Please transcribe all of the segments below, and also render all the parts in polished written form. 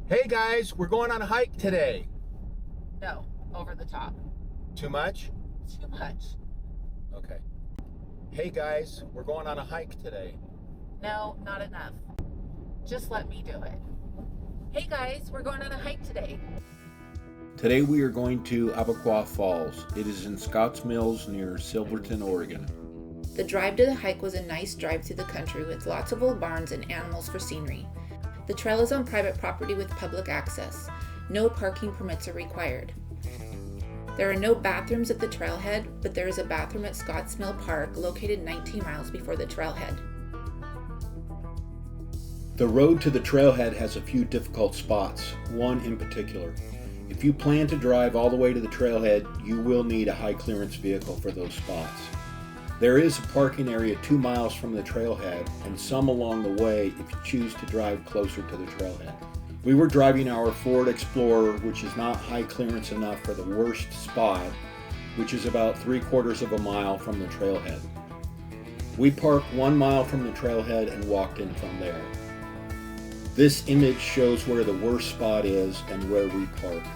Hey guys, we're going on a hike today. No, over the top. Too much? Too much. Okay. Hey guys, we're going on a hike today. No, not enough. Just let me do it. Hey guys, we're going on a hike today. Today we are going to Abiqua Falls. It is in Scotts Mills near Silverton, Oregon. The drive to the hike was a nice drive through the country with lots of old barns and animals for scenery. The trail is on private property with public access. No parking permits are required. There are no bathrooms at the trailhead, but there is a bathroom at Scotts Mill Park located 19 miles before the trailhead. The road to the trailhead has a few difficult spots, one in particular. If you plan to drive all the way to the trailhead, you will need a high clearance vehicle for those spots. There is a parking area 2 miles from the trailhead and some along the way if you choose to drive closer to the trailhead. We were driving our Ford Explorer, which is not high clearance enough for the worst spot, which is about 3/4 of a mile from the trailhead. We parked 1 mile from the trailhead and walked in from there. This image shows where the worst spot is and where we parked.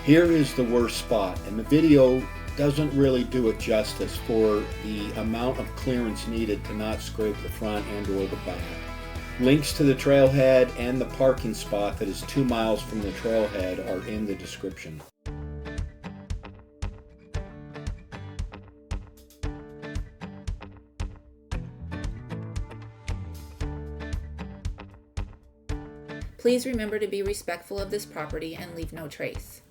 Here is the worst spot, and the video doesn't really do it justice for the amount of clearance needed to not scrape the front and or the back. Links to the trailhead and the parking spot that is 2 miles from the trailhead are in the description. Please remember to be respectful of this property and leave no trace.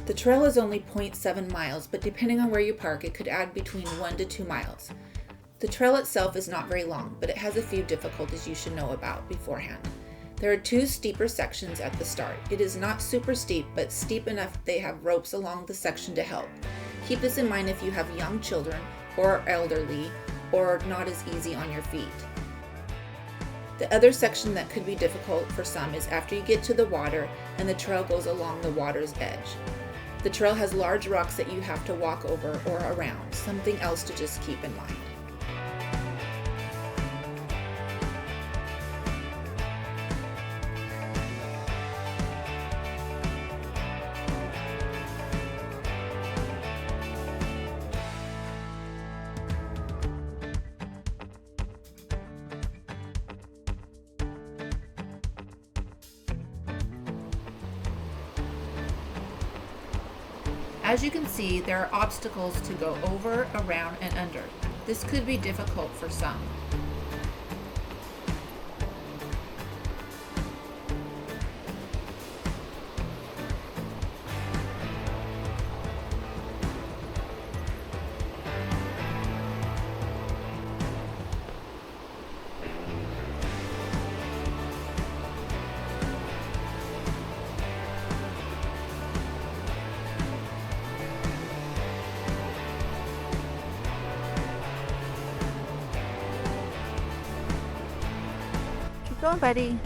The trail is only 0.7 miles, but depending on where you park, it could add between 1 to 2 miles. The trail itself is not very long, but it has a few difficulties you should know about beforehand. There are 2 steeper sections at the start. It is not super steep, but steep enough they have ropes along the section to help. Keep this in mind if you have young children or elderly or not as easy on your feet. The other section that could be difficult for some is after you get to the water and the trail goes along the water's edge. The trail has large rocks that you have to walk over or around, something else to just keep in mind. As you can see, there are obstacles to go over, around, and under. This could be difficult for some. Keep going, buddy.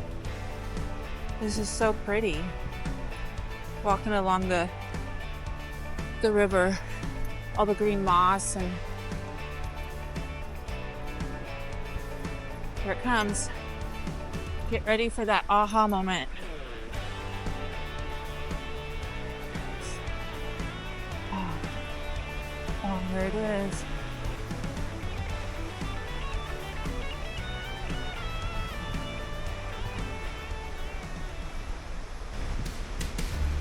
This is so pretty. Walking along the river, all the green moss, and here it comes. Get ready for that aha moment. Oh, there it is.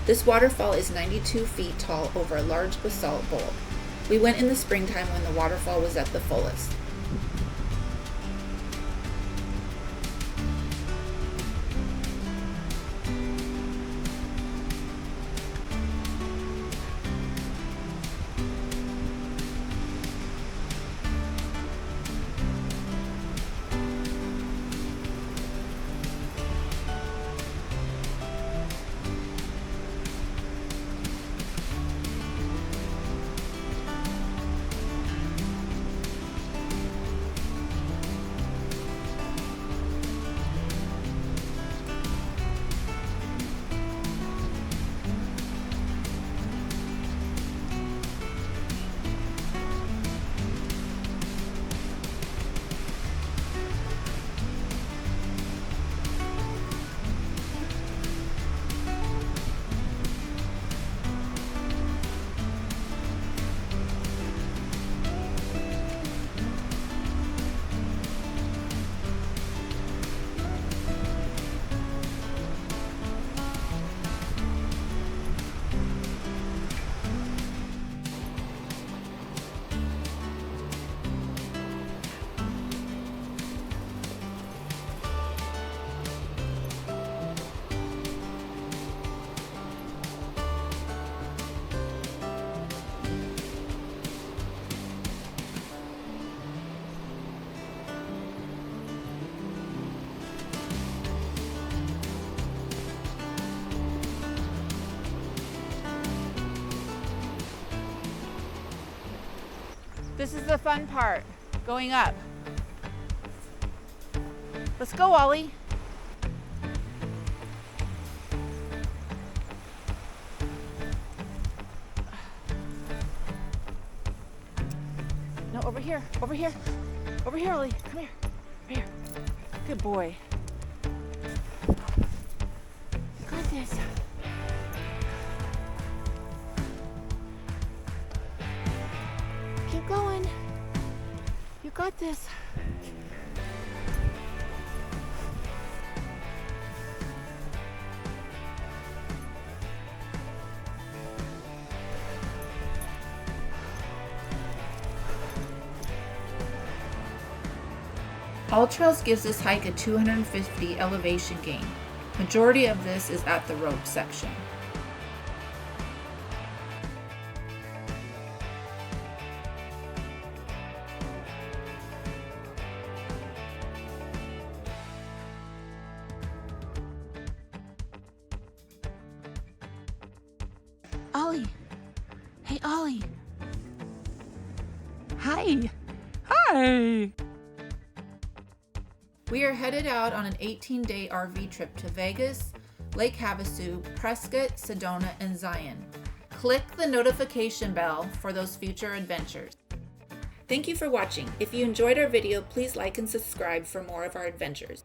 This waterfall is 92 feet tall over a large basalt bowl. We went in the springtime when the waterfall was at the fullest. This is the fun part, going up. Let's go, Ollie. No, over here, over here. Over here, Ollie. Come here. Over here. Good boy. You got this. Keep going. You got this. All Trails gives this hike a 250 elevation gain. Majority of this is at the rope section. Ollie. Hey, Ollie. Hi. Hi. We are headed out on an 18-day RV trip to Vegas, Lake Havasu, Prescott, Sedona, and Zion. Click the notification bell for those future adventures. Thank you for watching. If you enjoyed our video, please like and subscribe for more of our adventures.